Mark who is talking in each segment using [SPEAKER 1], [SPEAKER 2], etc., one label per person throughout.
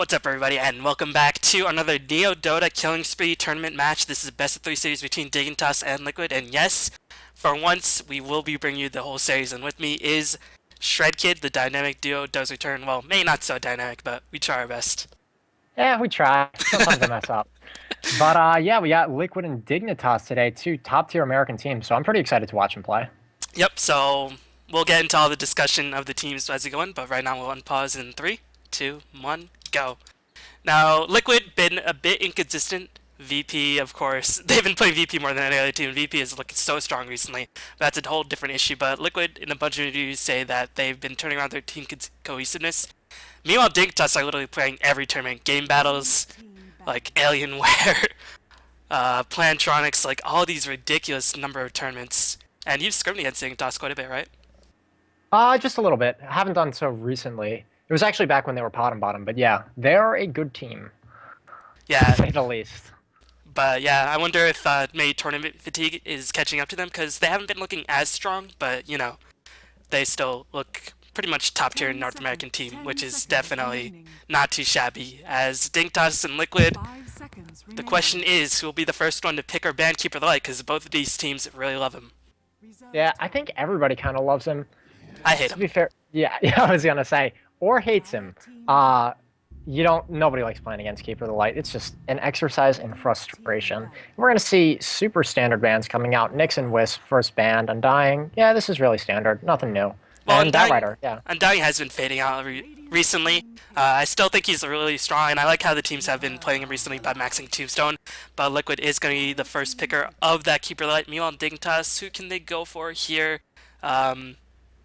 [SPEAKER 1] What's up, everybody, and welcome back to another NeoDota Killing Spree tournament match. This is a best of three series between Dignitas and Liquid, and yes, for once, we will be bringing you the whole series, and with me is Shredkid, the dynamic duo, does return. Well, maybe not so dynamic, but we try our best.
[SPEAKER 2] Yeah, we try. Sometimes I mess up. But yeah, we got Liquid and Dignitas today, two top-tier American teams, so I'm pretty excited to watch them play.
[SPEAKER 1] Yep, so we'll get into all the discussion of the teams as we go in, but right now we'll unpause in 3, 2, 1, go. Now, Liquid been a bit inconsistent. VP, of course, they've been playing VP more than any other team. VP is looking so strong recently. That's a whole different issue. But Liquid, in a bunch of reviews, say that they've been turning around their team cohesiveness. Meanwhile, Dignitas are literally playing every tournament, game battles, like Alienware, Plantronics, like all these ridiculous number of tournaments. And you've scrimed against Dignitas quite a bit, right?
[SPEAKER 2] Just a little bit. I haven't done so recently. It was actually back when they were pot and bottom, but yeah, they're a good team, to
[SPEAKER 1] Yeah,
[SPEAKER 2] say the least.
[SPEAKER 1] but yeah, I wonder if maybe tournament fatigue is catching up to them because they haven't been looking as strong, but they still look pretty much top tier North American team, which is definitely not too shabby. As Dignitas and Liquid, the question is who will be the first one to pick or ban Keeper of the Light because both of these teams really love him.
[SPEAKER 2] Yeah, I think everybody kind of loves him.
[SPEAKER 1] I hate
[SPEAKER 2] To
[SPEAKER 1] him.
[SPEAKER 2] be fair, yeah, yeah, I was gonna say, or hates him. Nobody likes playing against Keeper of the Light. It's just an exercise in frustration. We're gonna see super standard bans coming out. Nyx and Wisp first banned. Undying, yeah, this is really standard, nothing new.
[SPEAKER 1] Well,
[SPEAKER 2] And Batrider, yeah.
[SPEAKER 1] Undying has been fading out recently. I still think he's really strong, and I like how the teams have been playing him recently by maxing Tombstone. But Liquid is going to be the first picker of that Keeper Light. Meanwhile, Dignitas, who can they go for here? Man,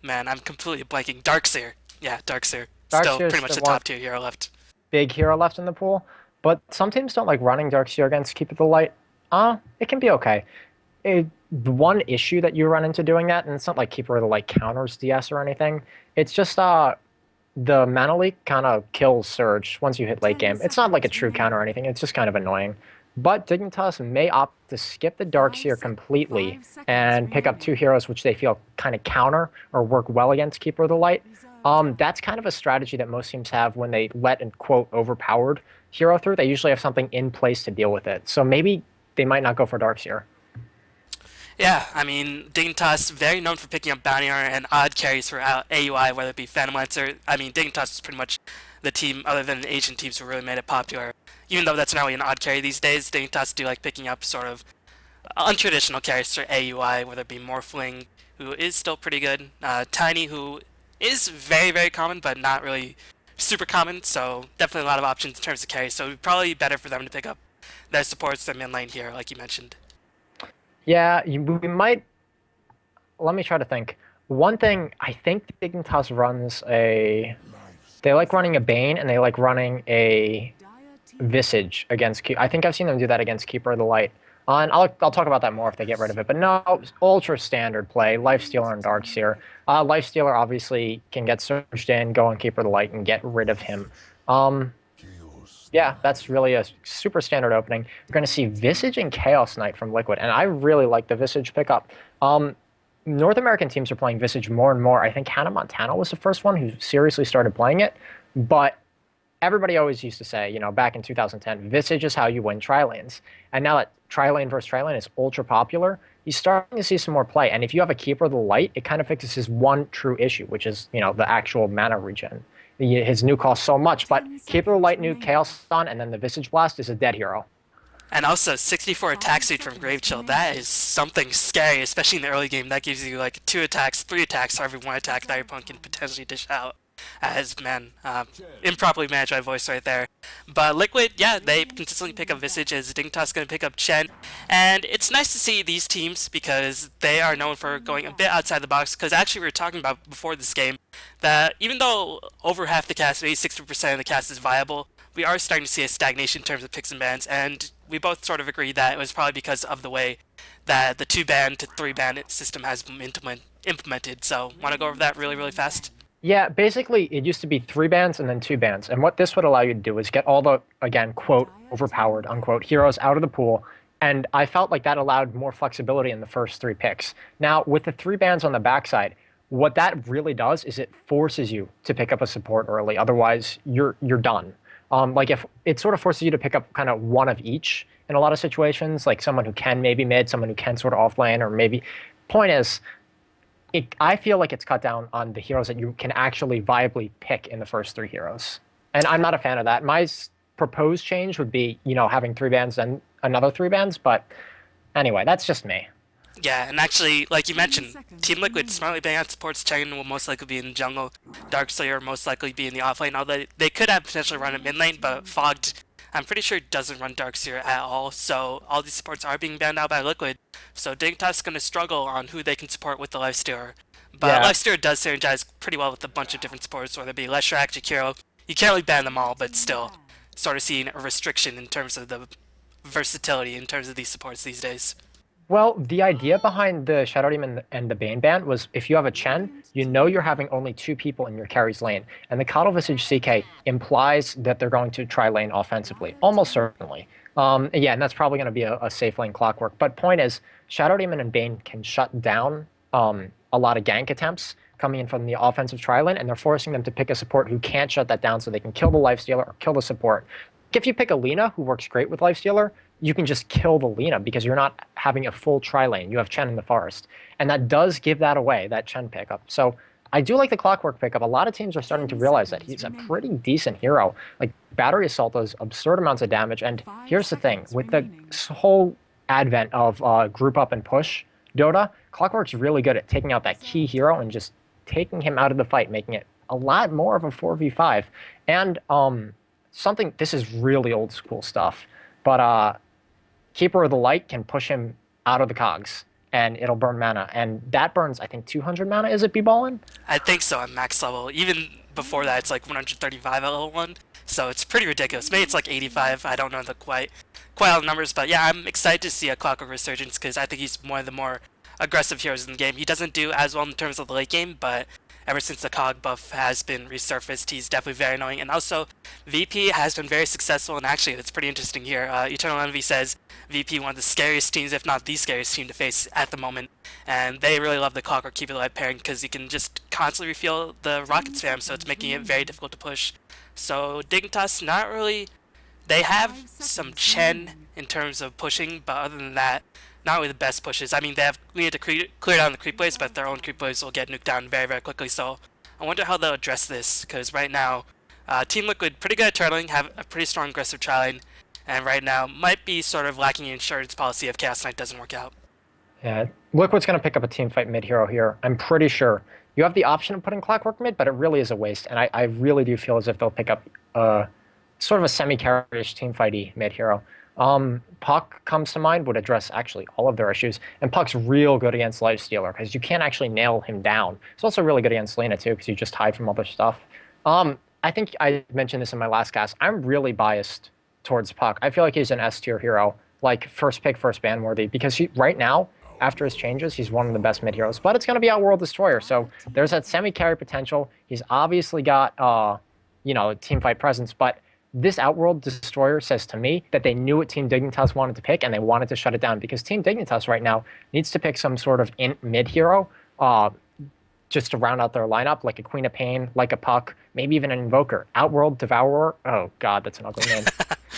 [SPEAKER 1] I'm completely blanking. Darkseer. Yeah, Darkseer. Still
[SPEAKER 2] Darkseer's
[SPEAKER 1] pretty much
[SPEAKER 2] the
[SPEAKER 1] the
[SPEAKER 2] one
[SPEAKER 1] top tier hero left.
[SPEAKER 2] big hero left in the pool, but some teams don't like running Darkseer against Keep It the Light. It can be okay. The one issue that you run into doing that, and it's not like Keeper of the Light counters DS or anything, it's just the mana leak kind of kills Surge once you hit late game. It's not like a true counter or anything, it's just kind of annoying. But Dignitas may opt to skip the Darkseer completely and pick up two heroes which they feel kind of counter or work well against Keeper of the Light. That's kind of a strategy that most teams have when they let an quote overpowered hero through. They usually have something in place to deal with it. So maybe they might not go for Darkseer.
[SPEAKER 1] Yeah, I mean, Dignitas, very known for picking up bounty armor and odd carries for AUI, whether it be Phantom Lancer. I mean, Dignitas is pretty much the team, other than the Asian teams, who really made it popular. Even though that's not really an odd carry these days, Dignitas do like picking up sort of untraditional carries for AUI, whether it be Morphling, who is still pretty good, Tiny, who is very, very common, but not really super common, so definitely a lot of options in terms of carries, so it'd probably be better for them to pick up their supports, their mid lane here, like you mentioned.
[SPEAKER 2] Yeah, we might. Let me try to think. One thing I think Dignitas runs a. They like running a Bane and they like running a Visage against. I think I've seen them do that against Keeper of the Light. And I'll talk about that more if they get rid of it. But no, ultra standard play. Lifestealer and Darkseer. Lifestealer obviously can get surged in, go on Keeper of the Light, and get rid of him. Yeah, that's really a super standard opening. We're going to see Visage and Chaos Knight from Liquid, and I really like the Visage pickup. North American teams are playing Visage more and more. I think Hannah Montana was the first one who seriously started playing it, but everybody always used to say, back in 2010, Visage is how you win tri-lanes. And now that tri-lane versus tri-lane is ultra popular, you're starting to see some more play. And if you have a Keeper of the Light, it kind of fixes his one true issue, which is, the actual mana regen. His new costs so much, but Keeper of the Light new Chaos Stun and then the Visage Blast is a dead hero.
[SPEAKER 1] And also, 64 attack speed from Grave Chill, that is something scary, especially in the early game. That gives you like 2 attacks, 3 attacks for every 1 attack that your opponent can potentially dish out. As, man, improperly managed my voice right there. But Liquid, yeah, they consistently pick up Visage as Dignitas going to pick up Chen. And it's nice to see these teams because they are known for going a bit outside the box. Because actually we were talking about before this game that even though over half the cast, maybe 60% of the cast is viable, we are starting to see a stagnation in terms of picks and bans. And we both sort of agreed that it was probably because of the way that the 2-ban to 3-ban system has been implemented. So want to go over that really, really fast?
[SPEAKER 2] Yeah, basically, it used to be 3 bans and then 2 bans. And what this would allow you to do is get all the, again, quote, overpowered, unquote, heroes out of the pool. And I felt like that allowed more flexibility in the first 3 picks. Now, with the 3 bans on the backside, what that really does is it forces you to pick up a support early. Otherwise, you're done. Like if it sort of forces you to pick up kind of one of each in a lot of situations, like someone who can maybe mid, someone who can sort of off lane, or maybe. Point is, I feel like it's cut down on the heroes that you can actually viably pick in the first three heroes, and I'm not a fan of that. My proposed change would be, having three bans and another three bans, but anyway, that's just me.
[SPEAKER 1] Yeah, and actually, like you mentioned, Team Liquid smartly banning out supports. Chen will most likely be in the jungle. Darkslayer will most likely be in the offlane, although they could have potentially run at mid lane, but Fogged, I'm pretty sure, doesn't run Darkseer at all, so all these supports are being banned out by Liquid. So Dignitas is going to struggle on who they can support with the Lifestealer. But
[SPEAKER 2] Yeah.
[SPEAKER 1] Lifestealer does synergize pretty well with a bunch of different supports, whether it be Leshrac, Jakiro. You can't really ban them all, but still, sort of seeing a restriction in terms of the versatility in terms of these supports these days.
[SPEAKER 2] Well, the idea behind the Shadow Demon and the Bane ban was if you have a Chen, you're having only two people in your carry's lane. And the Coddle Visage CK implies that they're going to try lane offensively, almost certainly. Yeah, and that's probably going to be a safe lane clockwork. But point is, Shadow Demon and Bane can shut down a lot of gank attempts coming in from the offensive tri lane, and they're forcing them to pick a support who can't shut that down so they can kill the Lifestealer or kill the support. If you pick a Lina, who works great with Lifestealer, you can just kill the Lina because you're not having a full tri-lane. You have Chen in the forest. And that does give that away, that Chen pickup. So I do like the Clockwork pickup. A lot of teams are starting to realize that he's a pretty decent hero. Like, Battery Assault does absurd amounts of damage. And here's the thing. With the whole advent of group up and push Dota, Clockwork's really good at taking out that key hero and just taking him out of the fight, making it a lot more of a 4v5. And this is really old school stuff. But Keeper of the Light can push him out of the cogs, and it'll burn mana. And that burns, I think, 200 mana, is it, B-Ballin?
[SPEAKER 1] I think so at max level. Even before that, it's like 135 at level 1. So it's pretty ridiculous. Maybe it's like 85. I don't know the quite all the numbers. But yeah, I'm excited to see a Clockwork Resurgence because I think he's one of the more aggressive heroes in the game. He doesn't do as well in terms of the late game, but ever since the cog buff has been resurfaced, he's definitely very annoying. And also, VP has been very successful, and actually, it's pretty interesting here. Eternal Envy says VP one of the scariest teams, if not the scariest team to face at the moment. And they really love the Clockwork Keep It Alive pairing because you can just constantly refuel the rocket spam, so it's making it very difficult to push. So Dignitas, not really. They have some Chen in terms of pushing, but other than that, not really the best pushes. I mean, we need to clear down the creep waves, but their own creep waves will get nuked down very, very quickly. So I wonder how they'll address this, because right now, Team Liquid, pretty good at turtling, have a pretty strong aggressive tri-lane, and right now might be sort of lacking insurance policy if Chaos Knight doesn't work out.
[SPEAKER 2] Yeah, Liquid's going to pick up a team fight mid hero here. I'm pretty sure. You have the option of putting Clockwork mid, but it really is a waste. And I really do feel as if they'll pick up sort of a semi-carry-ish team fighty mid hero. Puck comes to mind, would address actually all of their issues. And Puck's real good against Lifestealer because you can't actually nail him down. It's also really good against Lina too because you just hide from other stuff. I think I mentioned this in my last cast. I'm really biased towards Puck. I feel like he's an S tier hero, like first pick, first ban worthy, because right now, after his changes, he's one of the best mid heroes. But it's going to be Outworld Destroyer, so there's that semi-carry potential. He's obviously got, team fight presence, but this Outworld Destroyer says to me that they knew what Team Dignitas wanted to pick and they wanted to shut it down because Team Dignitas right now needs to pick some sort of mid hero just to round out their lineup, like a Queen of Pain, like a Puck, maybe even an Invoker. Outworld Devourer, oh god, that's an ugly name.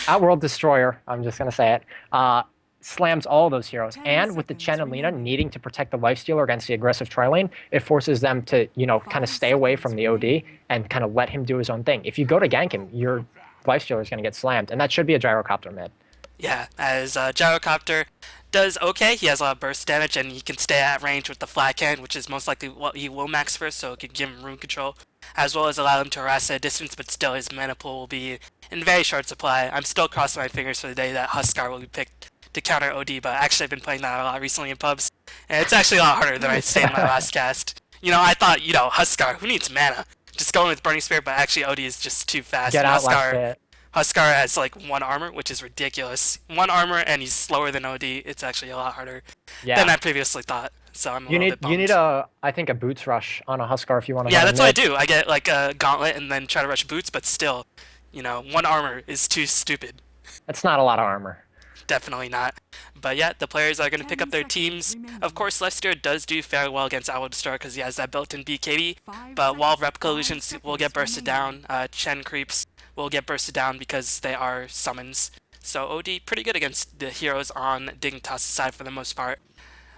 [SPEAKER 2] Outworld Destroyer, I'm just going to say it, slams all those heroes. And with the Chen and Lina needing to protect the Lifestealer against the aggressive tri-lane, it forces them to, kind of stay away from the OD and kind of let him do his own thing. If you go to gank him, your Lifestealer is going to get slammed, and that should be a Gyrocopter mid.
[SPEAKER 1] Yeah, as Gyrocopter does okay. He has a lot of burst damage, and he can stay at range with the flat cannon, which is most likely what he will max first, so it can give him room control, as well as allow him to harass at a distance, but still his mana pool will be in very short supply. I'm still crossing my fingers for the day that Huskar will be picked to counter OD, but actually I've been playing that a lot recently in pubs, and it's actually a lot harder than I said in my last cast. I thought, Huskar, who needs mana? Just going with Burning Spirit, but actually OD is just too fast.
[SPEAKER 2] Get out like it.
[SPEAKER 1] Huskar has like 1 armor, which is ridiculous. 1 armor, and he's slower than OD. It's actually a lot harder than I previously thought. So I'm a little bit bummed.
[SPEAKER 2] You need I think a boots rush on a Huskar if you want to.
[SPEAKER 1] Yeah, that's what I do. I get like a gauntlet and then try to rush boots, but still, 1 armor is too stupid.
[SPEAKER 2] That's not a lot of armor.
[SPEAKER 1] Definitely not. But yeah, the players are going to pick up their teams. Of course, Lifestealer does do fairly well against Outworld Destroyer because he has that built-in BKB, but Wall of Replica Illusions will get bursted down. Chen creeps will get bursted down because they are summons. So OD pretty good against the heroes on Dignitas' side for the most part.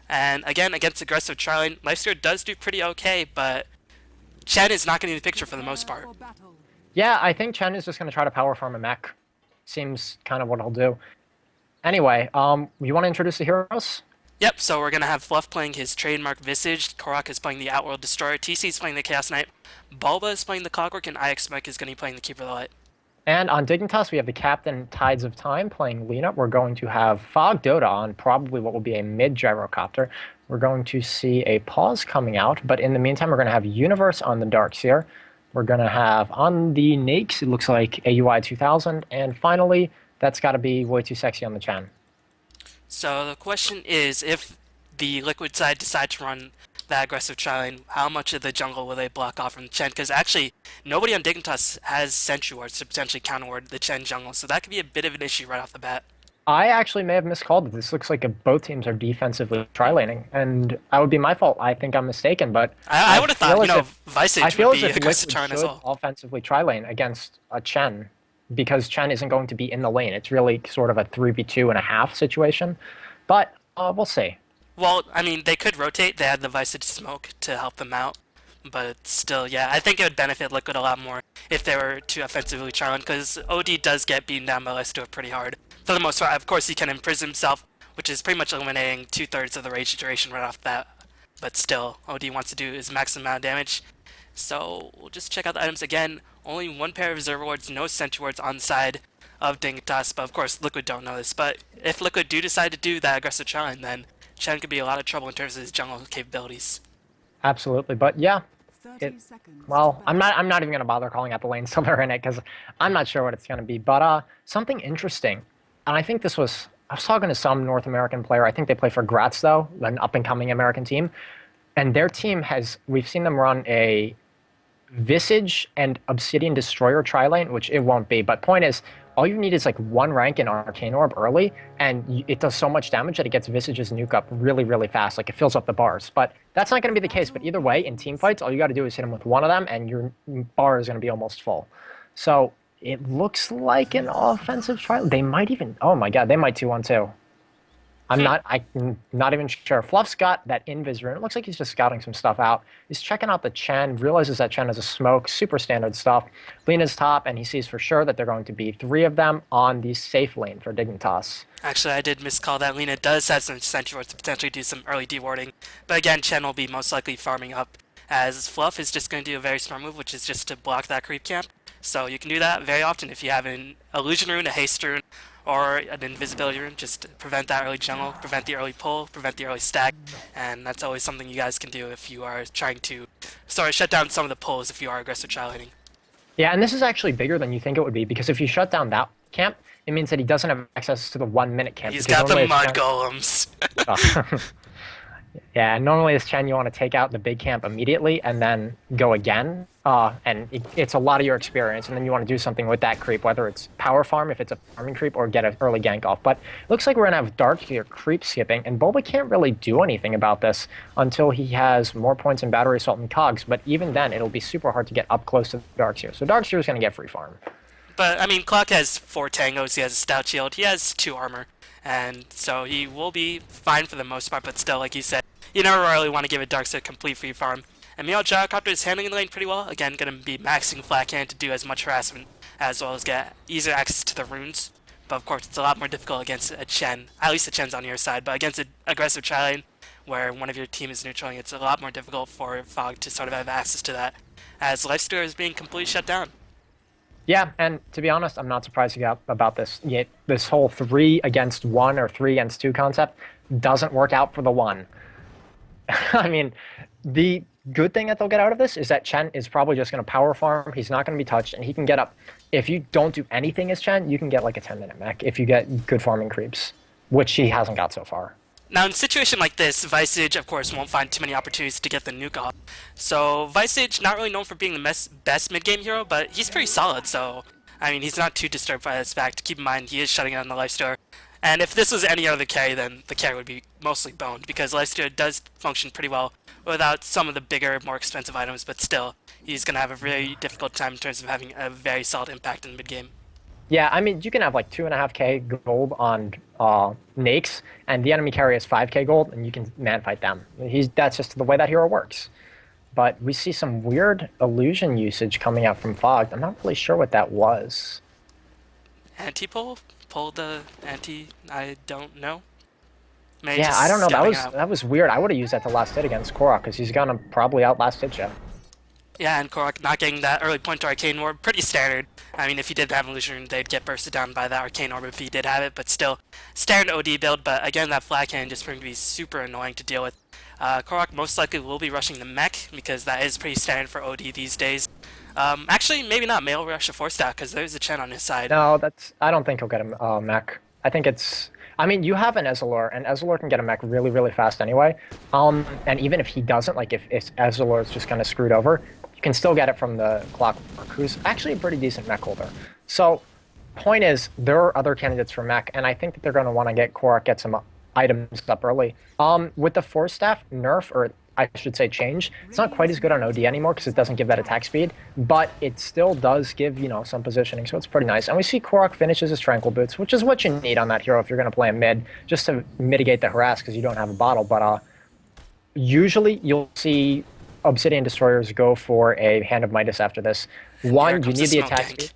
[SPEAKER 1] And again, against aggressive trilane, Lifestealer does do pretty okay, but Chen is not getting the picture for the most part.
[SPEAKER 2] Yeah, I think Chen is just going to try to power farm a mech. Seems kind of what he'll do. Anyway, you want to introduce the heroes?
[SPEAKER 1] Yep, so we're going to have Fluff playing his trademark Visage, Korok is playing the Outworld Destroyer, TC is playing the Chaos Knight, Bulba is playing the Clockwork, and IX is going to be playing the Keeper of the Light.
[SPEAKER 2] And on Dignitas, we have the Captain Tides of Time playing Lena. We're going to have Fog Dota on probably what will be a mid-gyrocopter. We're going to see a pause coming out, but in the meantime, we're going to have Universe on the Darkseer. We're going to have on the Nakes, it looks like AUI 2000. And finally, that's got to be Way Too Sexy on the Chen.
[SPEAKER 1] So the question is, if the Liquid side decide to run that aggressive trilane, how much of the jungle will they block off from Chen? Because actually, nobody on Dignitas has Sentry Wards to potentially counterward the Chen jungle, so that could be a bit of an issue right off the bat.
[SPEAKER 2] I actually may have miscalled it. This looks like both teams are defensively tri-laning, and that would be my fault. I think I'm mistaken, but
[SPEAKER 1] I would have thought, Visage
[SPEAKER 2] I feel
[SPEAKER 1] would
[SPEAKER 2] as
[SPEAKER 1] be
[SPEAKER 2] if
[SPEAKER 1] aggressive
[SPEAKER 2] Liquid
[SPEAKER 1] trilane as
[SPEAKER 2] should
[SPEAKER 1] well.
[SPEAKER 2] offensively tri-lane against a Chen, because Chen isn't going to be in the lane. It's really sort of a 3v2.5 situation, but we'll see.
[SPEAKER 1] Well, I mean, they could rotate. They had the Visage smoke to help them out. But still, yeah, I think it would benefit Liquid a lot more if they were to offensively challenge, because OD does get beaten down by Lifestealer pretty hard. For the most part, of course, he can imprison himself, which is pretty much eliminating 2/3 of the rage duration right off the bat. But still, OD wants to do his maximum amount of damage. So we'll just check out the items again. Only one pair of Reserve Wards, no Sentry Wards on the side of Dignitas, but of course, Liquid don't know this. But if Liquid do decide to do that aggressive challenge, then Chen could be a lot of trouble in terms of his jungle capabilities.
[SPEAKER 2] Absolutely, but yeah, well, I'm not even gonna bother calling out the lanes till they're in it because I'm not sure what it's gonna be. But something interesting, and I think I was talking to some North American player. I think they play for Graz though, an up and coming American team, and their team we've seen them run a Visage and Obsidian Destroyer tri-lane, which it won't be. But point is, all you need is like one rank in Arcane Orb early, and it does so much damage that it gets Visage's nuke up really, really fast. Like, it fills up the bars. But that's not going to be the case. But either way, in team fights, all you got to do is hit them with one of them, and your bar is going to be almost full. So it looks like an offensive tri. They might even... Oh, my God. They might 2-1-2. I'm not even sure. Fluff's got that invis rune. It looks like he's just scouting some stuff out. He's checking out the Chen, realizes that Chen has a smoke, super standard stuff. Lena's top, and he sees for sure that they're going to be 3 of them on the safe lane for Dignitas.
[SPEAKER 1] Actually, I did miscall that. Lena does have some Sentry Wards to potentially do some early dewarding. But again, Chen will be most likely farming up, as Fluff is just going to do a very smart move, which is just to block that creep camp. So you can do that very often if you have an Illusion Rune, a Haste Rune, or an Invisibility Rune, just to prevent that early jungle, prevent the early pull, prevent the early stack, and that's always something you guys can do if you are trying to shut down some of the pulls if you are aggressive trial-hitting.
[SPEAKER 2] Yeah, and this is actually bigger than you think it would be, because if you shut down that camp, it means that he doesn't have access to the 1-minute camp.
[SPEAKER 1] He's got the mud golems.
[SPEAKER 2] Yeah, normally as Chen, you want to take out the big camp immediately and then go again. And it's a lot of your experience, and then you want to do something with that creep, whether it's power farm if it's a farming creep or get an early gank off. But it looks like we're going to have Dark here creep skipping, and Bulba can't really do anything about this until he has more points in Battery Assault and Cogs, but even then, it'll be super hard to get up close to Darkseer. So Darkseer is going to get free farm.
[SPEAKER 1] But, I mean, Clock has 4 tangos, he has a stout shield, he has 2 armor, and so he will be fine for the most part, but still, like you said, you never really want to give a Darkseer complete free farm. And Meow Gyrocopter is handling the lane pretty well, again, going to be maxing Flat Cannon to do as much harassment as well as get easier access to the runes. But of course, it's a lot more difficult against a Chen, at least the Chen's on your side, but against an aggressive tri-lane, where one of your team is neutraling, it's a lot more difficult for Fog to sort of have access to that, as Lifestealer is being completely shut down.
[SPEAKER 2] Yeah, and to be honest, I'm not surprised you got about this. Yet this whole 3 against 1 or 3 against 2 concept doesn't work out for the 1. I mean, the good thing that they'll get out of this is that Chen is probably just going to power farm. He's not going to be touched, and he can get up. If you don't do anything as Chen, you can get like a 10-minute mech if you get good farming creeps, which he hasn't got so far.
[SPEAKER 1] Now, in a situation like this, Visage, of course, won't find too many opportunities to get the nuke off. So, Visage, not really known for being the best mid-game hero, but he's pretty solid, so... I mean, he's not too disturbed by this fact. Keep in mind, he is shutting down the Lifestealer. And if this was any other carry, then the carry would be mostly boned, because Lifestealer does function pretty well without some of the bigger, more expensive items, but still, he's going to have a very difficult time in terms of having a very solid impact in mid-game.
[SPEAKER 2] Yeah, I mean, you can have like 2.5k gold on Nakes, and the enemy carry is 5k gold, and you can man fight them. That's just the way that hero works. But we see some weird illusion usage coming out from Fogged. I'm not really sure what that was.
[SPEAKER 1] Anti-pull? Pull the anti... I don't know. Maybe
[SPEAKER 2] Yeah,
[SPEAKER 1] just
[SPEAKER 2] I don't know.
[SPEAKER 1] scabbing out.
[SPEAKER 2] That was weird. I would have used that to last hit against Korok, because he's gonna probably outlast hit you.
[SPEAKER 1] Yeah, and Korok not getting that early point to Arcane Orb, pretty standard. I mean, if he did have Illusion, they'd get bursted down by that Arcane Orb if he did have it, but still, standard OD build, but again, that flag cannon just proving to be super annoying to deal with. Korok most likely will be rushing the mech, because that is pretty standard for OD these days. Actually, maybe not. Maybe he'll rush a 4-stack, because there's a Chen on his side.
[SPEAKER 2] No, I don't think he'll get a mech. I think it's... I mean, you have an Ezreal, and Ezreal can get a mech really, really fast anyway. And even if he doesn't, like if Ezreal is just kind of screwed over, you can still get it from the Clockwork, who's actually a pretty decent mech holder. So, point is, there are other candidates for mech, and I think that they're going to want to get Korok, get some items up early. With the 4-staff nerf, or I should say change, it's not quite as good on OD anymore because it doesn't give that attack speed, but it still does give, you know, some positioning, so it's pretty nice. And we see Korok finishes his Tranquil Boots, which is what you need on that hero if you're going to play a mid, just to mitigate the harass because you don't have a bottle. But usually you'll see Obsidian Destroyers go for a Hand of Midas after this. One, you need the attack speed.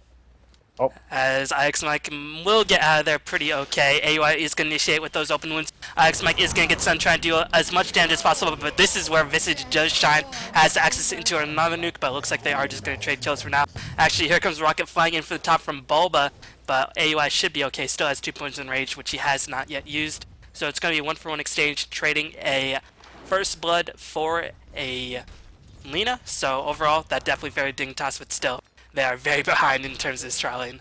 [SPEAKER 1] Oh. As IX Mike will get out of there pretty okay. AUI is going to initiate with those open wounds. IX Mike is going to get sun, trying to do as much damage as possible, but this is where Visage does shine. Has access into another nuke, but it looks like they are just going to trade kills for now. Actually, here comes Rocket flying in for the top from Bulba, but AUI should be okay. Still has 2 points in rage, which he has not yet used. So it's going to be a 1-for-1 exchange, trading a First Blood for a Lina. So overall, that definitely very Dignitas, but still, they are very behind in terms of this trilane.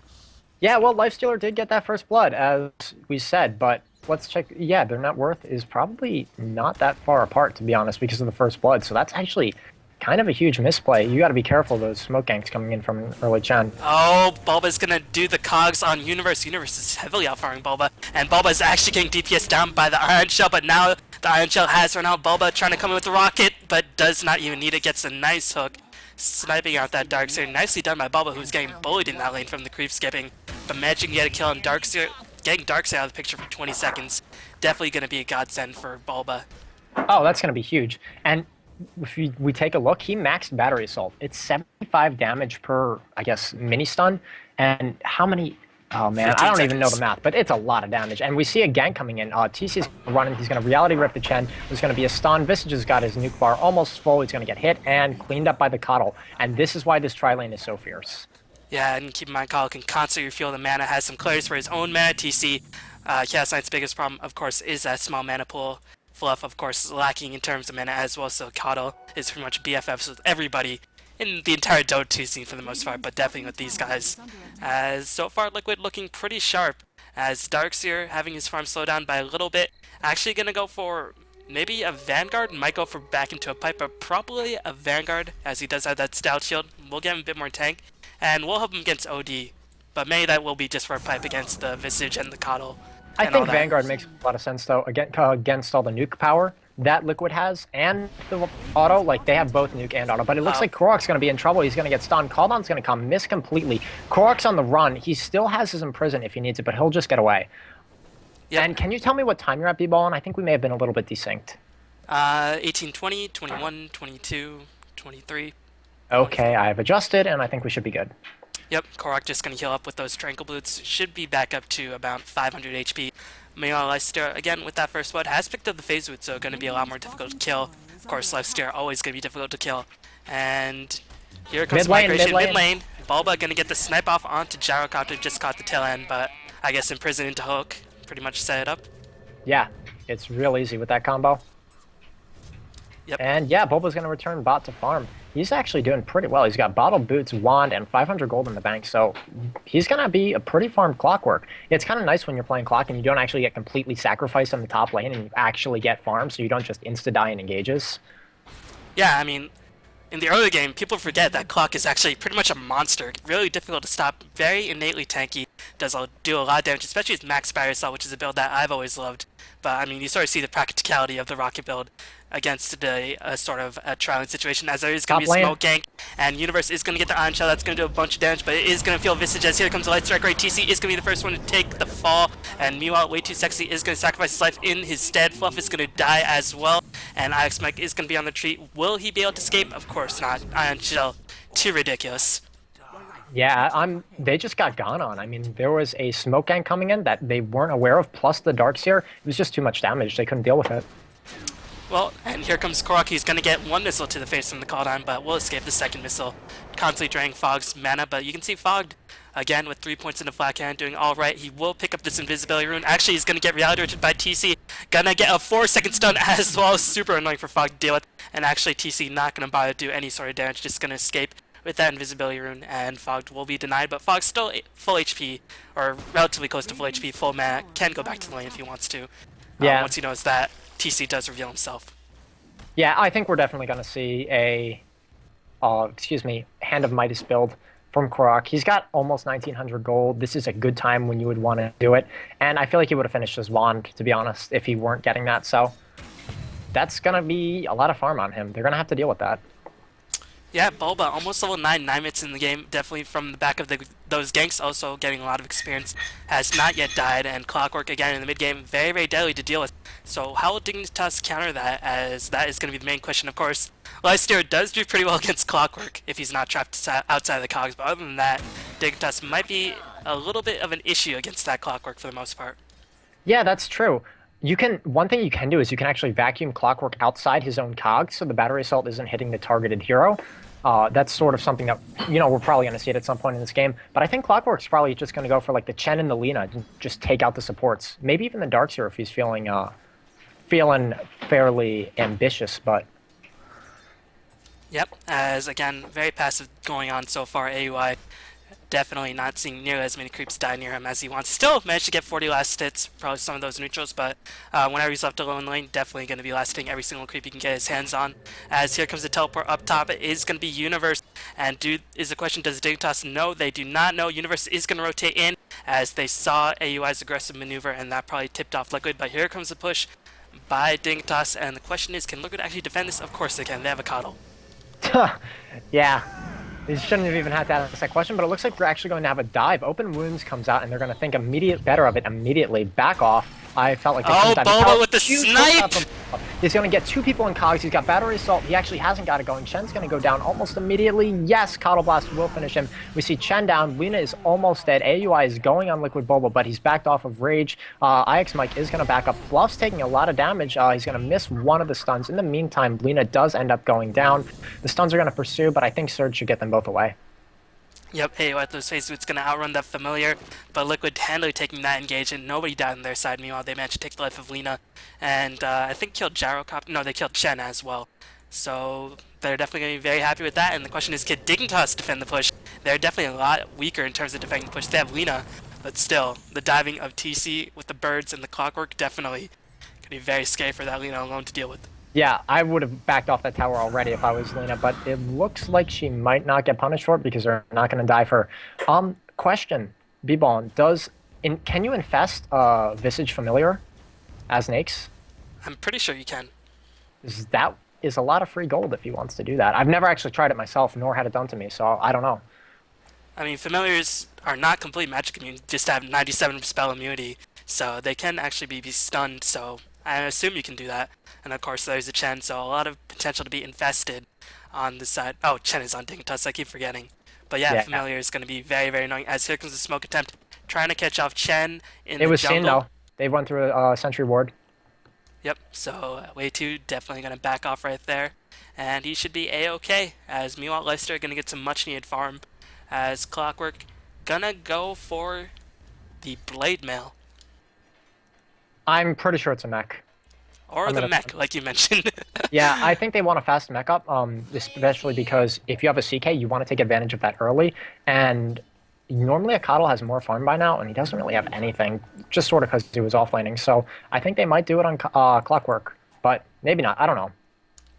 [SPEAKER 2] Yeah, well, Lifestealer did get that first blood, as we said, but let's check. Yeah, their net worth is probably not that far apart, to be honest, because of the first blood. So that's actually kind of a huge misplay. You got to be careful of those smoke ganks coming in from early Chen.
[SPEAKER 1] Oh, Bulba's gonna do the cogs on Universe. Universe is heavily outfiring Bulba, and Bulba is actually getting DPS down by the Iron Shell, but now the Iron Shell has run out. Bulba trying to come in with the rocket, but does not even need it. Gets a nice hook, sniping out that Darkseer. Nicely done by Bulba, who's getting bullied in that lane from the creep skipping, but managing to get a kill on Darkseer. Getting Darkseer out of the picture for 20 seconds. Definitely gonna be a godsend for Bulba.
[SPEAKER 2] Oh, that's gonna be huge. And if we take a look, he maxed Battery Assault. It's 75 damage per, I guess, mini stun. And how many? Oh man, I don't even know the math, but it's a lot of damage. And we see a gank coming in. TC's running. He's going to reality rip the Chen. There's going to be a stun. Visage has got his nuke bar almost full. He's going to get hit and cleaned up by the Coddle. And this is why this tri-lane is so fierce.
[SPEAKER 1] Yeah, and keep in mind, Coddle can constantly refuel the mana. Has some clears for his own mana. TC, Chaos Knight's biggest problem, of course, is that small mana pool. Fluff, of course, lacking in terms of mana as well, so Coddle is pretty much BFFs with everybody in the entire Dota 2 scene for the most part, but definitely with these guys. As so far, Liquid looking pretty sharp, as Darkseer having his farm slow down by a little bit. Actually gonna go for maybe a Vanguard, might go for back into a pipe, but probably a Vanguard, as he does have that Stout Shield. We'll give him a bit more tank, and we'll help him against OD, but maybe that will be just for a pipe against the Visage and the Coddle.
[SPEAKER 2] I think Vanguard makes a lot of sense, though, against all the nuke power that Liquid has, and the auto. Like, they have both nuke and auto, but it looks like Korok's going to be in trouble. He's going to get stunned. Caldon's going to come, miss completely. Korok's on the run. He still has his imprison if he needs it, but he'll just get away. Yep. And can you tell me what time you're at, B-Ball? And I think we may have been a little bit desynced.
[SPEAKER 1] 18:20, 21, 22, 23.
[SPEAKER 2] Okay, I've adjusted, and I think we should be good.
[SPEAKER 1] Yep, Korok just going to heal up with those Tranquil Boots. Should be back up to about 500 HP. Meanwhile, Lifestealer, again, with that first blood, has picked up the Phase Root, so going to be a lot more difficult to kill. Of course, Lifestealer always going to be difficult to kill. And here comes Migration mid lane. Bulba going to get the snipe off onto Gyrocopter, just caught the tail end, but I guess Imprison into Hook pretty much set it up.
[SPEAKER 2] Yeah, it's real easy with that combo.
[SPEAKER 1] Yep.
[SPEAKER 2] And yeah, Bulba's going to return bot to farm. He's actually doing pretty well. He's got Bottle Boots, Wand, and 500 gold in the bank, so he's going to be a pretty farmed Clockwork. It's kind of nice when you're playing Clock and you don't actually get completely sacrificed on the top lane and you actually get farmed, so you don't just insta-die in engages.
[SPEAKER 1] Yeah, I mean, in the early game, people forget that Clock is actually pretty much a monster. Really difficult to stop, very innately tanky. do a lot of damage, especially with Max Battery Assault, which is a build that I've always loved. But I mean, you sort of see the practicality of the rocket build against the sort of a trialing situation, as there is going to
[SPEAKER 2] Top
[SPEAKER 1] be a
[SPEAKER 2] lane.
[SPEAKER 1] smoke gank, and Universe is going to get the Iron Shell. That's going to do a bunch of damage, but it is going to feel Visage as here comes the Light Strike Ray. TC is going to be the first one to take the fall, and meanwhile, Way Too Sexy is going to sacrifice his life in his stead. Fluff is going to die as well, and Alex Mike is going to be on the retreat. Will he be able to escape? Of course not. Iron Shell, too ridiculous.
[SPEAKER 2] Yeah, they just got gone on. I mean, there was a smoke gang coming in that they weren't aware of, plus the Darkseer. It was just too much damage. They couldn't deal with it.
[SPEAKER 1] Well, and here comes Korok. He's going to get one missile to the face from the cooldown, but will escape the second missile, constantly draining Fogg's mana. But you can see Fogged, again, with 3 points in the flat cannon, doing all right. He will pick up this invisibility rune. Actually, he's going to get reality by TC. Gonna get a 4-second stun as well. Super annoying for Fogg to deal with. And actually, TC not going to bother to do any sort of damage, just going to escape with that invisibility rune, and Fogged will be denied. But Fogg's still full HP, or relatively close to full HP, full mana, can go back to the lane if he wants to.
[SPEAKER 2] Yeah.
[SPEAKER 1] Once he knows that TC does reveal himself.
[SPEAKER 2] Yeah, I think we're definitely going to see a, Hand of Midas build from Korok. He's got almost 1900 gold. This is a good time when you would want to do it. And I feel like he would have finished his wand, to be honest, if he weren't getting that. So that's going to be a lot of farm on him. They're going to have to deal with that.
[SPEAKER 1] Yeah, Bulba, almost level 9 minutes in the game, definitely from the back of those ganks, also getting a lot of experience, has not yet died, and Clockwork again in the mid-game, very, very deadly to deal with. So how will Dignitas counter that, as that is going to be the main question, of course. Lifestealer does do pretty well against Clockwork if he's not trapped outside of the cogs, but other than that, Dignitas might be a little bit of an issue against that Clockwork for the most part.
[SPEAKER 2] Yeah, that's true. One thing you can do is you can actually vacuum Clockwork outside his own cogs, so the battery assault isn't hitting the targeted hero. That's sort of something that, we're probably going to see it at some point in this game. But I think Clockwork's probably just going to go for like the Chen and the Lina and just take out the supports. Maybe even the Darkseer if he's feeling fairly ambitious, but...
[SPEAKER 1] Yep, as again, very passive going on so far, AUI. Definitely not seeing nearly as many creeps die near him as he wants. Still managed to get 40 last hits, probably some of those neutrals, but whenever he's left alone lane, definitely going to be last hitting every single creep he can get his hands on. As here comes the teleport up top, it is going to be Universe. And is the question, does Dignitas know? They do not know. Universe is going to rotate in as they saw AUI's aggressive maneuver, and that probably tipped off Liquid. But here comes the push by Dignitas, and the question is, can Liquid actually defend this? Of course they can. They have a coddle.
[SPEAKER 2] Yeah. They shouldn't have even had to ask that question, but it looks like we're actually going to have a dive. Open Wounds comes out, and they're going to think better of it immediately. Back off. I felt like...
[SPEAKER 1] Oh, Boba with the snipe!
[SPEAKER 2] He's going to get 2 people in cogs. He's got Battery Assault. He actually hasn't got it going. Chen's going to go down almost immediately. Yes, Coddle Blast will finish him. We see Chen down. Lina is almost dead. AUI is going on Liquid Boba, but he's backed off of Rage. IX Mike is going to back up. Fluff's taking a lot of damage. He's going to miss one of the stuns. In the meantime, Lina does end up going down. The stuns are going to pursue, but I think Surge should get them both away.
[SPEAKER 1] Yep, AOI at those spacesuits going to outrun that familiar, but Liquid handily taking that engage, and nobody died on their side. Meanwhile, they managed to take the life of Lina, and I think killed Gyrocopter. No, they killed Chen as well. So they're definitely going to be very happy with that, and the question is, can Dignitas defend the push? They're definitely a lot weaker in terms of defending the push. They have Lina, but still, the diving of TC with the birds and the Clockwork definitely could be very scary for that Lina alone to deal with.
[SPEAKER 2] Yeah, I would have backed off that tower already if I was Lina, but it looks like she might not get punished for it because they're not going to die for her. Question, B-Ball, can you infest Visage Familiar as Nakes?
[SPEAKER 1] I'm pretty sure you can.
[SPEAKER 2] That is a lot of free gold if he wants to do that. I've never actually tried it myself, nor had it done to me, so I don't know.
[SPEAKER 1] I mean, Familiars are not complete magic immune, just have 97 spell immunity, so they can actually be stunned, so I assume you can do that. And of course there's a Chen, so a lot of potential to be infested on the side. Oh, Chen is on Dignitas, I keep forgetting. But yeah, Familiar is going to be very, very annoying. As here comes the smoke attempt, trying to catch off Chen in the jungle. It was seen though.
[SPEAKER 2] They went through a Sentry Ward.
[SPEAKER 1] Yep, so Way 2 definitely going to back off right there. And he should be A-okay, as meanwhile Lifestealer going to get some much needed farm. As Clockwork gonna go for the Blade Mail.
[SPEAKER 2] I'm pretty sure it's a mech.
[SPEAKER 1] Or the mech, like you mentioned.
[SPEAKER 2] Yeah, I think they want to fast mech up, especially because if you have a CK, you want to take advantage of that early. And normally a Coddle has more farm by now, and he doesn't really have anything, just sort of because he was offlaning. So I think they might do it on Clockwork, but maybe not. I don't know.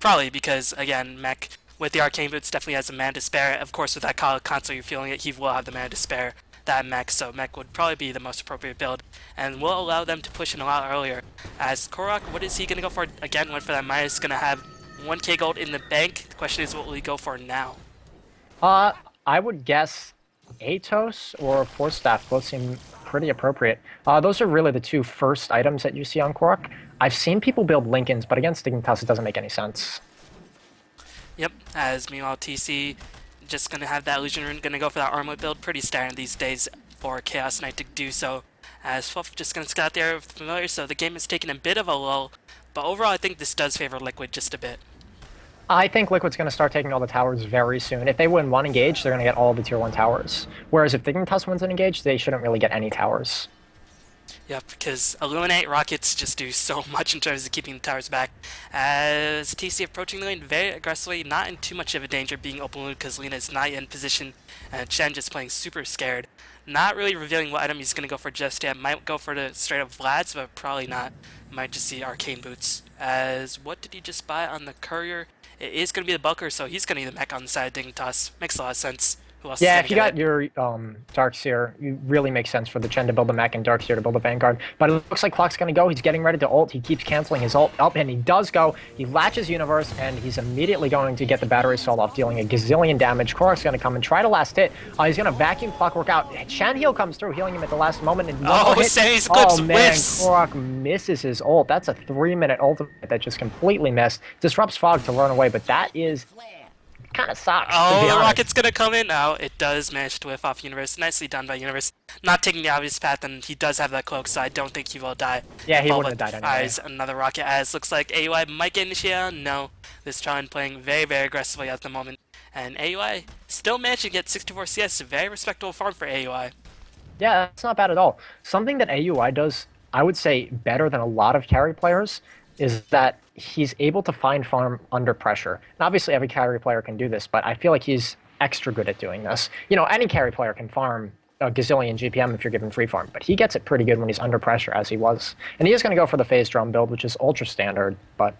[SPEAKER 1] Probably because, again, mech with the Arcane Boots definitely has a mana to spare. Of course, with that Coddle console, you're feeling it, he will have the mana to spare. that mech, so mech would probably be the most appropriate build, and will allow them to push in a lot earlier. As Korok, what is he going to go for? Again, went for that minus, going to have 1k gold in the bank. The question is, what will he go for now?
[SPEAKER 2] I would guess Atos or Force Staff both seem pretty appropriate. Those are really the two first items that you see on Korok. I've seen people build Lincolns, but against Dignitas it doesn't make any sense.
[SPEAKER 1] Yep, as meanwhile TC just going to have that Illusion Rune, going to go for that Armlet build. Pretty standard these days for Chaos Knight to do so. As Fluff just going to scout there with Familiar, so the game is taking a bit of a lull. But overall, I think this does favor Liquid just a bit.
[SPEAKER 2] I think Liquid's going to start taking all the towers very soon. If they win one engage, they're going to get all the tier 1 towers. Whereas if Dignitas wins an engage, they shouldn't really get any towers.
[SPEAKER 1] Yeah, because Illuminate Rockets just do so much in terms of keeping the towers back. As TC approaching the lane very aggressively, not in too much of a danger being open loot because Lina is not yet in position, and Chen just playing super scared. Not really revealing what item he's going to go for just yet. Might go for the straight up Vlad's, but probably not. Might just see Arcane Boots. As what did he just buy on the Courier? It is going to be the Bulker, so he's going to need the mech on the side of Dignitas. Makes a lot of sense. Who else
[SPEAKER 2] Yeah,
[SPEAKER 1] is
[SPEAKER 2] if you got your Darkseer, it really makes sense for the Chen to build the mech and Darkseer to build the Vanguard. But it looks like Clock's going to go. He's getting ready to ult. He keeps canceling his ult up, and he does go. He latches Universe, and he's immediately going to get the battery assault off, dealing a gazillion damage. Korok's going to come and try to last hit. He's going to vacuum Clockwork out. Shan Heal comes through, healing him at the last moment. And
[SPEAKER 1] Sammy's Eclipse
[SPEAKER 2] man,
[SPEAKER 1] whiffs!
[SPEAKER 2] Korok misses his ult. That's a 3-minute ultimate that just completely missed. Disrupts Fog to run away, but that is... kind of sucks.
[SPEAKER 1] Oh, the rocket's gonna come in now. It does manage to whiff off Universe. Nicely done by Universe. Not taking the obvious path, and he does have that cloak, so I don't think he will die.
[SPEAKER 2] Yeah, he wouldn't have died anyway.
[SPEAKER 1] Eyes another rocket, as looks like AUI might get initiated. No, this Tron playing very, very aggressively at the moment. And AUI still managing to get 64 CS. Very respectable farm for AUI.
[SPEAKER 2] Yeah, that's not bad at all. Something that AUI does, I would say, better than a lot of carry players is that he's able to find farm under pressure. And obviously every carry player can do this, but I feel like he's extra good at doing this. You know, any carry player can farm a gazillion GPM if you're given free farm, but he gets it pretty good when he's under pressure, as he was. And he is going to go for the phase drum build, which is ultra standard, but...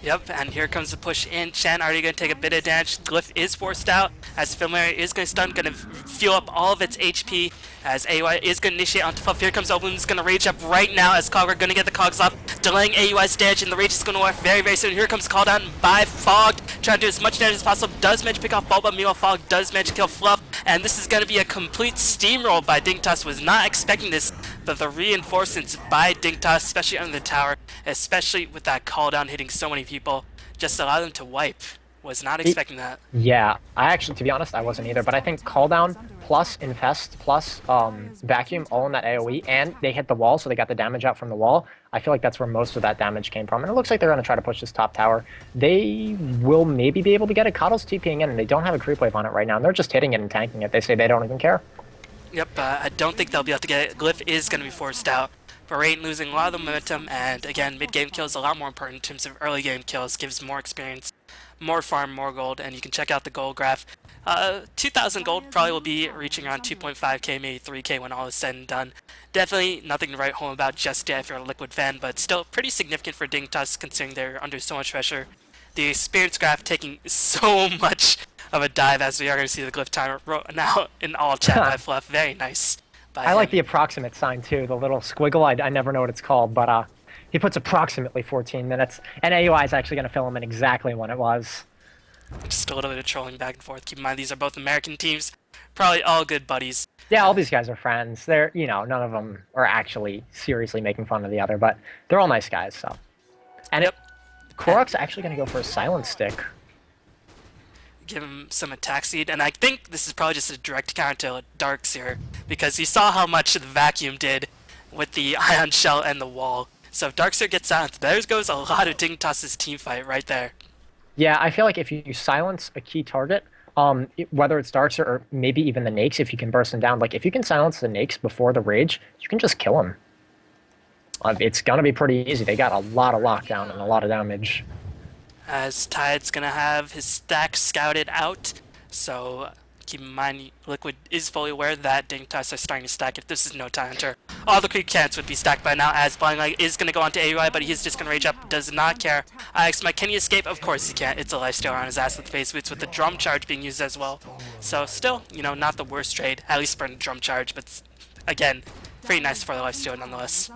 [SPEAKER 1] Yep, and here comes the push in. Shan already going to take a bit of damage. Glyph is forced out, as Familiar is going to stun, going to fuel up all of its HP, as AUI is going to initiate onto Fluff. Here comes Oblin, is going to rage up right now, as Cogger going to get the cogs off, delaying AUI's damage, and the rage is going to work very, very soon. Here comes Call Down by Fog, trying to do as much damage as possible. Does manage to pick off Bulba, meanwhile Fog does manage to kill Fluff, and this is going to be a complete steamroll by Dignitas. Was not expecting this, but the reinforcements by Dignitas, especially under the tower, especially with that Call Down hitting so many people, just allow them to wipe. Was not expecting that.
[SPEAKER 2] Yeah, I actually, to be honest, I wasn't either, but I think Call Down plus Infest plus Vacuum all in that AoE, and they hit the wall, so they got the damage out from the wall. I feel like that's where most of that damage came from, and it looks like they're going to try to push this top tower. They will maybe be able to get it. Coddle's TPing in, and they don't have a creep wave on it right now, and they're just hitting it and tanking it. They say they don't even care.
[SPEAKER 1] Yep, I don't think they'll be able to get it. Glyph is going to be forced out. Rain losing a lot of the momentum, and again, mid-game kills a lot more important in terms of early game kills, gives more experience, more farm, more gold, and you can check out the gold graph. 2,000 gold probably will be reaching around 2.5k, maybe 3k when all is said and done. Definitely nothing to write home about just yet if you're a Liquid fan, but still pretty significant for Dignitas considering they're under so much pressure. The experience graph taking so much of a dive, as we are going to see the Glyph timer now in all chat by Fluff. Very nice.
[SPEAKER 2] I like the approximate sign too, the little squiggle. I never know what it's called, but he puts approximately 14 minutes, and AUI is actually going to fill him in exactly when it was.
[SPEAKER 1] Just a little bit of trolling back and forth. Keep in mind, these are both American teams, probably all good buddies.
[SPEAKER 2] Yeah, all these guys are friends. They're, you know, none of them are actually seriously making fun of the other, but they're all nice guys, so. And
[SPEAKER 1] yep.
[SPEAKER 2] Korok's actually going to go for a silent stick.
[SPEAKER 1] Give him some attack speed, and I think this is probably just a direct counter to Darkseer, because he saw how much the vacuum did with the ion shell and the wall. So if Darkseer gets silenced, there goes a lot of Dignitas' team fight right there.
[SPEAKER 2] Yeah, I feel like if you silence a key target, whether it's Darkseer or maybe even the Nakes, if you can burst them down, like if you can silence the Nakes before the rage, you can just kill him. It's gonna be pretty easy. They got a lot of lockdown and a lot of damage.
[SPEAKER 1] As Tide's gonna have his stack scouted out, so keep in mind, Liquid is fully aware that Dignitas are starting to stack. If this is no time hunter, all the creep cans would be stacked by now, as Blind Light is going to go onto AUI, but he's just going to rage up, does not care. Mike, can he escape? Of course he can't. It's a Lifestealer on his ass with phase boots, with the drum charge being used as well. So still, you know, not the worst trade, at least for a drum charge, but again, pretty nice for the Lifestealer nonetheless.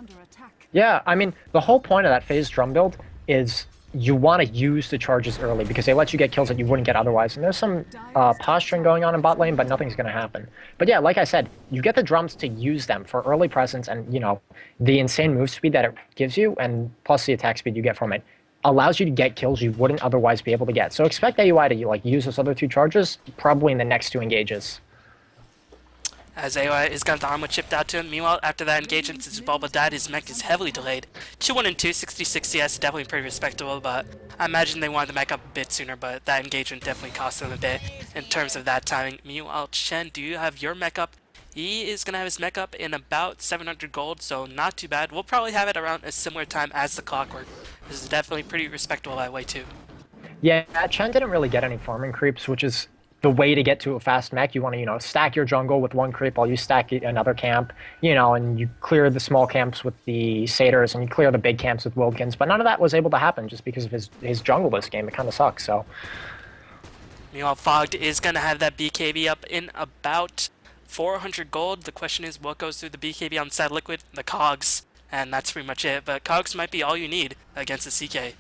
[SPEAKER 2] Yeah, I mean, the whole point of that phase drum build is you want to use the charges early because they let you get kills that you wouldn't get otherwise. And there's some posturing going on in bot lane, but nothing's going to happen. But yeah, like I said, you get the drums to use them for early presence and, you know, the insane move speed that it gives you, and plus the attack speed you get from it, allows you to get kills you wouldn't otherwise be able to get. So expect AUI to like use those other two charges probably in the next 2 engages.
[SPEAKER 1] As AOI is got the armor chipped out to him. Meanwhile, after that engagement, since Bulba died, his mech is heavily delayed. 2-1 and 2, 66 CS, definitely pretty respectable, but I imagine they wanted to mech up a bit sooner, but that engagement definitely cost them a bit in terms of that timing. Meanwhile, Chen, do you have your mech up? He is going to have his mech up in about 700 gold, so not too bad. We'll probably have it around a similar time as the Clockwork. This is definitely pretty respectable that way, too.
[SPEAKER 2] Yeah, Chen didn't really get any farming creeps, which is the way to get to a fast mech. You want to, you know, stack your jungle with 1 creep while you stack another camp, you know, and you clear the small camps with the satyrs and you clear the big camps with Wildkins. But none of that was able to happen just because of his jungle this game. It kind of sucks, so.
[SPEAKER 1] Meanwhile, Fogged is going to have that BKB up in about 400 gold. The question is, what goes through the BKB on side Liquid? The cogs. And that's pretty much it. But cogs might be all you need against the CK.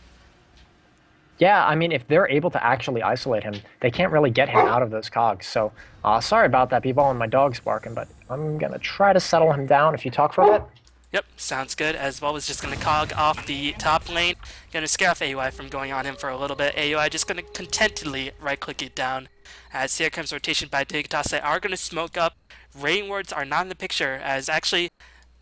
[SPEAKER 2] Yeah, I mean, if they're able to actually isolate him, they can't really get him out of those cogs. So, sorry about that, people, and my dog's barking, but I'm going to try to settle him down if you talk for a bit.
[SPEAKER 1] Yep, sounds good, as well as just going to cog off the top lane. Going to scare off AUI from going on him for a little bit. AUI just going to contentedly right-click it down. As here comes rotation by Dignitas. They are going to smoke up. Rain wards are not in the picture, as actually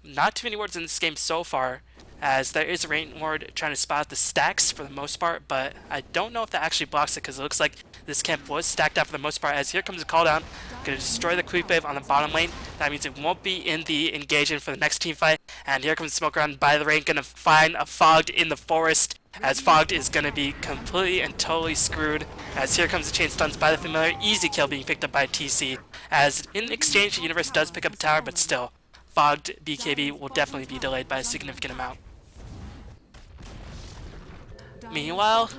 [SPEAKER 1] not too many wards in this game so far, as there is a rain ward trying to spot the stacks for the most part, but I don't know if that actually blocks it because it looks like this camp was stacked out for the most part. As here comes a call down, going to destroy the creep wave on the bottom lane. That means it won't be in the engagement for the next team fight. And here comes the smoke around by the rain, going to find a Fogged in the forest, as Fogged is going to be completely and totally screwed. As here comes the chain stuns by the familiar, easy kill being picked up by TC. As in exchange, the universe does pick up a tower, but still, Fogged BKB will definitely be delayed by a significant amount. Meanwhile,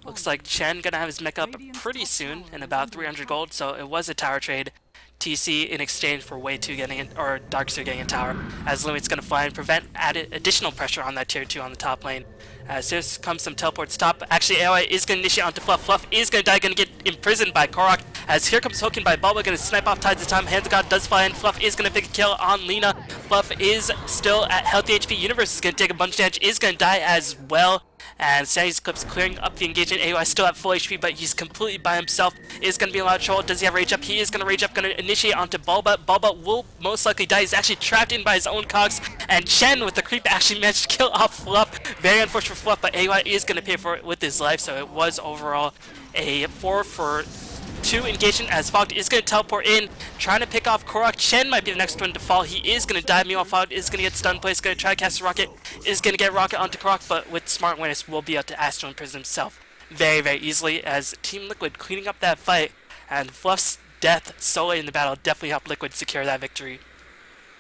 [SPEAKER 1] looks like Chen gonna have his mech up pretty soon in about 300 gold, so it was a tower trade. TC in exchange for Way 2 getting or Darkseer getting a tower, as Lumi's gonna fly and prevent additional pressure on that tier 2 on the top lane. As here comes some teleports top. Actually, AOI is gonna initiate onto Fluff. Fluff is gonna die, gonna get imprisoned by Korok. As here comes Hoken by Bulba, gonna snipe off Tides of Time. Hands of God does fly in. Fluff is gonna pick a kill on Lina. Fluff is still at healthy HP. Universe is gonna take a bunch of damage, is gonna die as well. And Sandy's Clip's clearing up the engagement. AOI still at full HP, but he's completely by himself. Is going to be allowed to troll. Does he have rage up? He is going to rage up, going to initiate onto Bulba. Bulba will most likely die. He's actually trapped in by his own cogs. And Chen with the creep actually managed to kill off Fluff. Very unfortunate for Fluff, but AOI is going to pay for it with his life. So it was overall a 4-for-2 engagement, as Fogged is going to teleport in, trying to pick off Korok. Chen might be the next one to fall. He is going to die. Meanwhile, Fogged is going to get stunned. Place going to try to cast a rocket. Is going to get rocket onto Korok, but with smart awareness will be able to Astral Imprison himself very, very easily, as Team Liquid cleaning up that fight, and Fluff's death so late in the battle definitely helped Liquid secure that victory.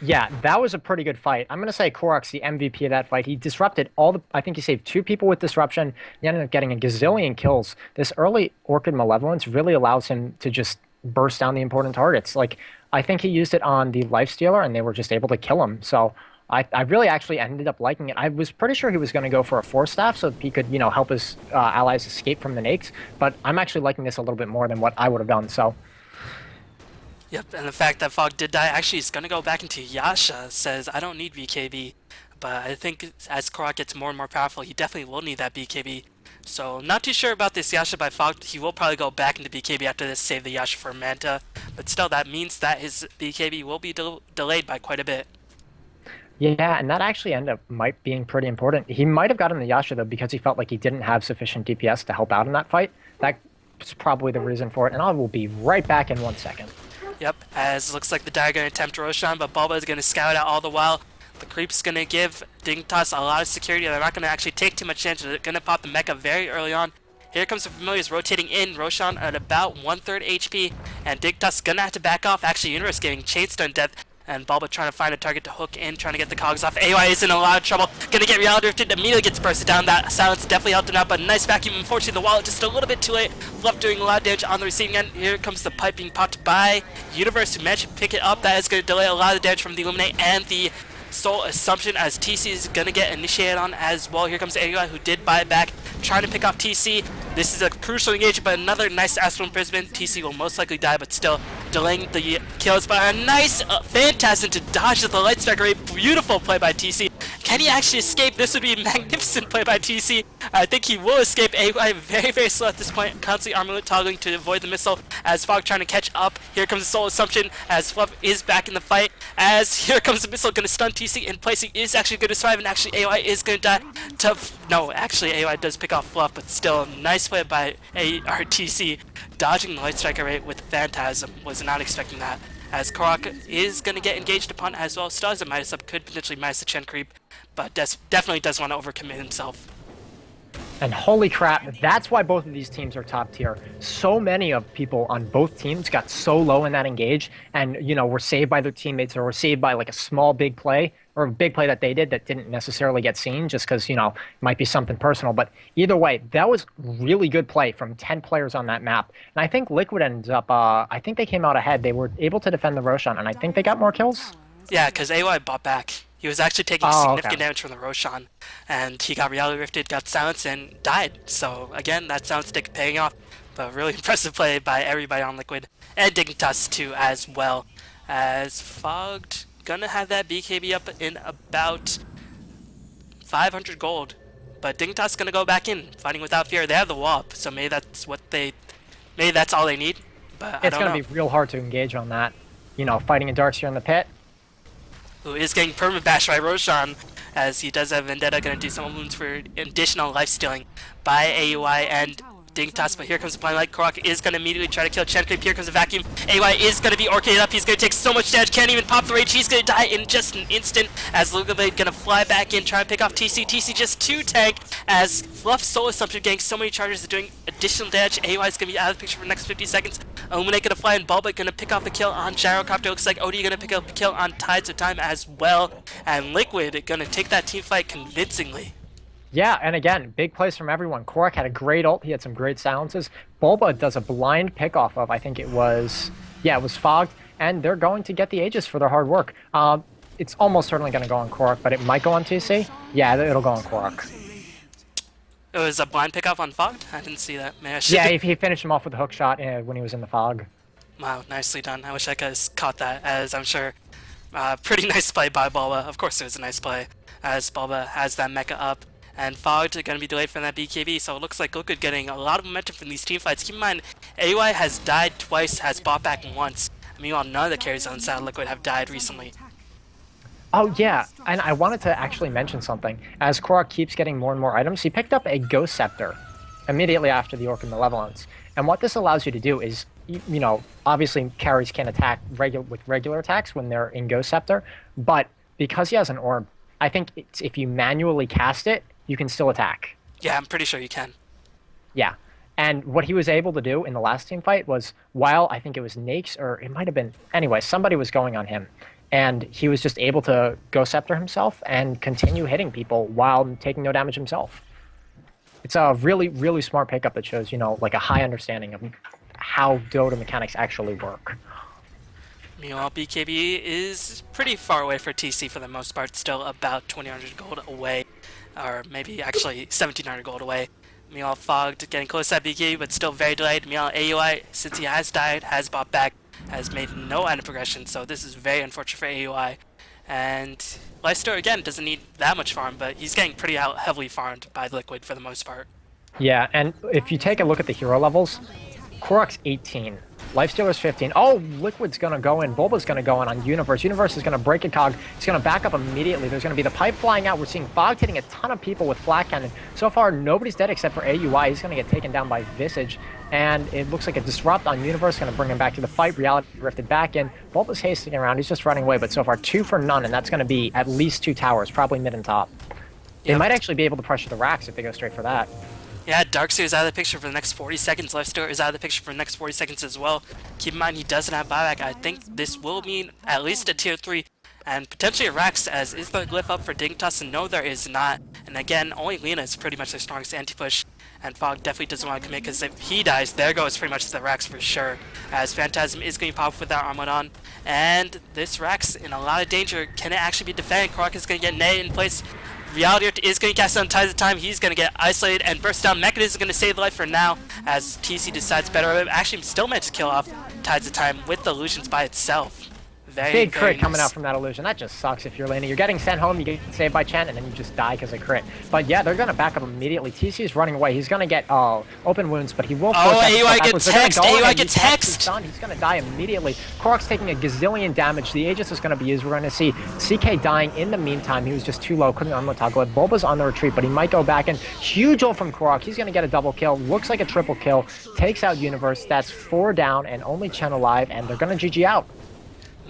[SPEAKER 2] Yeah, that was a pretty good fight. I'm going to say Korok's the MVP of that fight. He disrupted I think he saved 2 people with disruption. He ended up getting a gazillion kills. This early Orchid Malevolence really allows him to just burst down the important targets. Like, I think he used it on the Lifestealer, and they were just able to kill him. So I really actually ended up liking it. I was pretty sure he was going to go for a 4-staff so he could, you know, help his allies escape from the Nakes. But I'm actually liking this a little bit more than what I would have done. So.
[SPEAKER 1] Yep, and the fact that Fog did die, actually he's going to go back into Yasha, says, I don't need BKB. But I think as Korok gets more and more powerful, he definitely will need that BKB. So, not too sure about this Yasha by Fog. He will probably go back into BKB after this, save the Yasha for Manta. But still, that means that his BKB will be delayed by quite a bit.
[SPEAKER 2] Yeah, and that actually ended up being pretty important. He might have gotten the Yasha, though, because he felt like he didn't have sufficient DPS to help out in that fight. That's probably the reason for it, and I will be right back in 1 second.
[SPEAKER 1] Yep, as looks like the Dire going to attempt Roshan, but Bulba is going to scout out all the while. The creep's going to give Dignitas a lot of security. They're not going to actually take too much damage. They're going to pop the mecha very early on. Here comes the Familiars rotating in. Roshan at about 1/3 HP, and Dignitas gonna have to back off. Actually, Universe getting chain stun death, and Bulba trying to find a target to hook in, trying to get the cogs off. AY is in a lot of trouble. Gonna get reality drifted. Immediately gets bursted down. That silence definitely helped him out, but nice vacuum. Unfortunately, the wallet just a little bit too late. Fluff doing a lot of damage on the receiving end. Here comes the pipe being popped by Universe, who managed to pick it up. That is gonna delay a lot of the damage from the Illuminate and the Soul Assumption, as TC is gonna get initiated on as well. Here comes AUI, who did buy it back, trying to pick off TC. This is a crucial engagement, but another nice Astral Imprisonment. TC will most likely die, but still delaying the kills. But a nice Phantasm to dodge the Light Striker rate. Beautiful play by TC. Can he actually escape? This would be a magnificent play by TC. I think he will escape. AUI very, very slow at this point, constantly armament toggling to avoid the missile, as Fog trying to catch up. Here comes the Soul Assumption, as Fluff is back in the fight, as here comes the missile, gonna stun TC in place. He is actually gonna survive, and actually AUI is gonna die. No, actually AUI does pick off Fluff, but still nice play by TC, dodging the Light Striker rate with Phantasm. Was not expecting that, as Korok is gonna get engaged upon as well. Still has a minus up, could potentially minus the Chen creep, but definitely does want to overcommit himself.
[SPEAKER 2] And holy crap, that's why both of these teams are top tier. So many of people on both teams got so low in that engage, and were saved by their teammates, or were saved by like a small big play, or a big play that they did that didn't necessarily get seen just because, it might be something personal. But either way, that was really good play from 10 players on that map. And I think Liquid ends up, I think they came out ahead. They were able to defend the Roshan, and I think they got more kills.
[SPEAKER 1] Yeah, because AY bought back. He was actually taking significant damage from the Roshan, and he got reality rifted, got silenced, and died. So again, that silence stick paying off. But really impressive play by everybody on Liquid, and Dignitas too as well. As Fogged gonna have that BKB up in about 500 gold, but Dignitas gonna go back in, fighting without fear. They have the wall up, so maybe that's all they need. But
[SPEAKER 2] it's gonna be real hard to engage on that. Fighting a Darkseer in the pit.
[SPEAKER 1] Who is getting permabash by Roshan, as he does have Vendetta, gonna do some wounds for additional life stealing by AUI and Dignitas. But here comes the Blind Light. Korok is gonna immediately try to kill Chen Creep. Here comes the vacuum. AUI is gonna be orcated up. He's gonna take so much damage, can't even pop the rage. He's gonna die in just an instant, as Luga Blade gonna fly back in, try to pick off TC. TC just 2 tank, as Fluff Soul Assumption getting so many charges, doing additional damage. AUI is gonna be out of the picture for the next 50 seconds. Illuminate gonna fly, and Bulba gonna pick off the kill on Gyrocopter. Looks like OD gonna pick up the kill on Tides of Time as well. And Liquid gonna take that team fight convincingly.
[SPEAKER 2] Yeah, and again, big plays from everyone. Korok had a great ult. He had some great silences. Bulba does a blind pick off of, I think it was Fogged, and they're going to get the Aegis for their hard work. It's almost certainly going to go on Korok, but it might go on TC. Yeah, it'll go on Korok.
[SPEAKER 1] It was a blind pick off on Fogged? I didn't see that.
[SPEAKER 2] Yeah, he finished him off with a hook shot when he was in the fog.
[SPEAKER 1] Wow, nicely done. I wish I could have caught that, as I'm sure pretty nice play by Bulba. Of course it was a nice play, as Bulba has that mecha up. And Fogged are going to be delayed from that BKB, so it looks like Liquid getting a lot of momentum from these team fights. Keep in mind, AUI has died twice, has bought back once. Meanwhile, none of the carries on the side of Liquid have died recently.
[SPEAKER 2] Oh yeah, and I wanted to actually mention something. As Korok keeps getting more and more items, he picked up a Ghost Scepter immediately after the Orc and Malevolence. And what this allows you to do is, obviously carries can attack with regular attacks when they're in Ghost Scepter, but because he has an orb, I think if you manually cast it, you can still attack.
[SPEAKER 1] Yeah, I'm pretty sure you can.
[SPEAKER 2] Yeah. And what he was able to do in the last team fight was, while I think it was Nakes, or it might have been, anyway, somebody was going on him, and he was just able to go Scepter himself and continue hitting people while taking no damage himself. It's a really, really smart pickup that shows, like a high understanding of how Dota mechanics actually work.
[SPEAKER 1] Meanwhile, BKB is pretty far away for TC for the most part, still about 2,000 gold away, or maybe actually 1,700 gold away. Meanwhile, Fogged getting close to that BKB, but still very delayed. Meanwhile, AUI, since he has died, has bought back, has made no item progression, so this is very unfortunate for AUI. And Lifestealer, again, doesn't need that much farm, but he's getting pretty heavily farmed by Liquid for the most part.
[SPEAKER 2] Yeah, and if you take a look at the hero levels, Korok's 18. Lifestealer's 15. Oh, Liquid's going to go in. Bulba's going to go in on Universe. Universe is going to break a cog. He's going to back up immediately. There's going to be the pipe flying out. We're seeing Fogged hitting a ton of people with Flat Cannon. So far, nobody's dead except for AUI. He's going to get taken down by Visage. And it looks like a Disrupt on Universe. Going to bring him back to the fight. Reality rifted back in. Bulba's hasting around. He's just running away. But so far, 2 for none. And that's going to be at least 2 towers, probably mid and top. They might actually be able to pressure the racks if they go straight for that.
[SPEAKER 1] Yeah, Darkseer is out of the picture for the next 40 seconds. Lifestealer is out of the picture for the next 40 seconds as well. Keep in mind he doesn't have buyback. I think this will mean at least a tier 3 and potentially a Rex, as is the glyph up for Dignitas? And no, there is not. And again, only Lena is pretty much their strongest anti-push. And Fog definitely doesn't want to commit, because if he dies, there goes pretty much the Rex for sure. As Phantasm is going to pop with that armlet on. And this Rex in a lot of danger. Can it actually be defended? Korok is going to get netted in place. Reality is going to cast on Tides of Time. He's going to get isolated and burst down. Mechanism is going to save life for now, as TC decides better. Actually, still managed to kill off Tides of Time with the illusions by itself.
[SPEAKER 2] Big crit coming out from that illusion. That just sucks if you're laning. You're getting sent home, you get saved by Chen, and then you just die because of crit. But yeah, they're going to back up immediately. TC is running away. He's going to get open wounds, but he will force that
[SPEAKER 1] AUI gets hexed! AUI gets hexed!
[SPEAKER 2] He's going to die immediately. Korok's taking a gazillion damage. The Aegis is going to be used. We're going to see CK dying in the meantime. He was just too low, couldn't unlock toggle it. Bulba's on the retreat, but he might go back in. Huge ult from Korok. He's going to get a double kill. Looks like a triple kill. Takes out Universe. That's 4 down and only Chen alive, and they're going to GG out.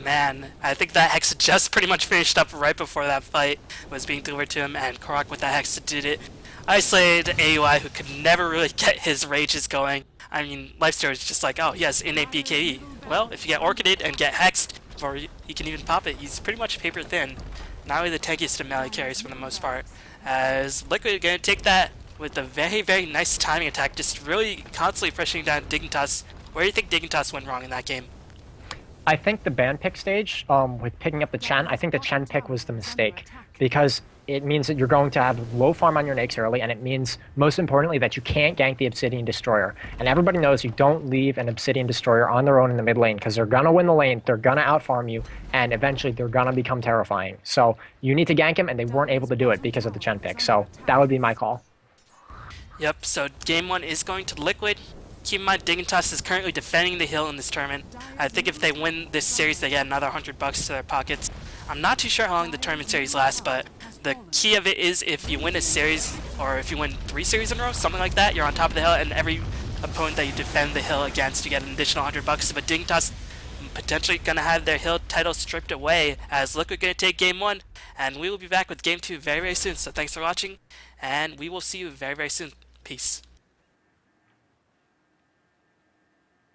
[SPEAKER 1] Man, I think that Hex just pretty much finished up right before that fight was being delivered to him, and Korok with that Hex did it. Isolated AUI, who could never really get his rages going. I mean, Lifestealer is just like, oh, he has innate BKB. Well, if you get Orchided and get Hexed, or he can even pop it, he's pretty much paper thin. Not really the tankiest of melee carries for the most part. As Liquid are going to take that with a very, very nice timing attack, just really constantly pressuring down Dignitas. Where do you think Dignitas went wrong in that game?
[SPEAKER 2] I think the ban pick stage, with picking up the Chen, I think the Chen pick was the mistake, because it means that you're going to have low farm on your Nakes early, and it means, most importantly, that you can't gank the Obsidian Destroyer. And everybody knows you don't leave an Obsidian Destroyer on their own in the mid lane, because they're going to win the lane, they're going to out-farm you, and eventually they're going to become terrifying. So you need to gank him, and they weren't able to do it because of the Chen pick. So that would be my call.
[SPEAKER 1] Yep, so game 1 is going to Liquid. Keep in mind, Dignitas is currently defending the hill in this tournament. I think if they win this series, they get another $100 to their pockets. I'm not too sure how long the tournament series lasts, but the key of it is if you win a series, or if you win 3 series in a row, something like that, you're on top of the hill, and every opponent that you defend the hill against, you get an additional $100. But Dignitas potentially going to have their hill title stripped away, as Liquid going to take game 1, and we will be back with game 2 very, very soon. So thanks for watching, and we will see you very, very soon. Peace.